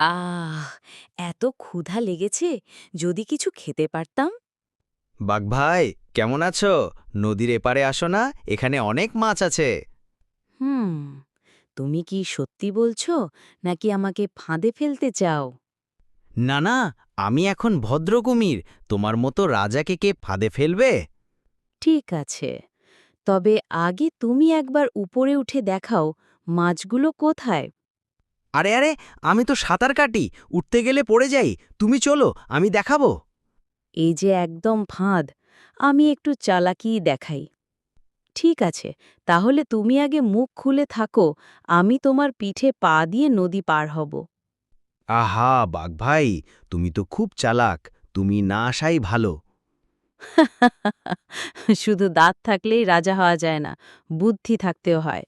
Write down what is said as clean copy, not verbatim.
আহ! এত ক্ষুধা লেগেছে, যদি কিছু খেতে পারতাম। বাঘ ভাই, কেমন আছো? নদীর এপারে আসো না, এখানে অনেক মাছ আছে। হুম, তুমি কি সত্যি বলছো নাকি আমাকে ফাঁদে ফেলতে চাও? না না, আমি এখন ভদ্র কুমির। তোমার মতো রাজাকে কে ফাঁদে ফেলবে? ঠিক আছে, তবে আগে তুমি একবার উপরে উঠে দেখাও মাছগুলো কোথায়। আরে আরে, আমি তো সাঁতার কাটি, উঠতে গেলে পড়ে যাই। তুমি চলো, আমি দেখাবো। এই যে একদম ফাঁদ, আমি একটু চালাকি দেখাই। ঠিক আছে, তাহলে তুমি আগে মুখ খুলে থাকো, আমি তোমার পিঠে পা দিয়ে নদী পার হব। আহা বাঘ ভাই, তুমি তো খুব চালাক। তুমি না আসাই ভালো। শুধু দাঁত থাকলেই রাজা হওয়া যায় না, বুদ্ধি থাকতেও হয়।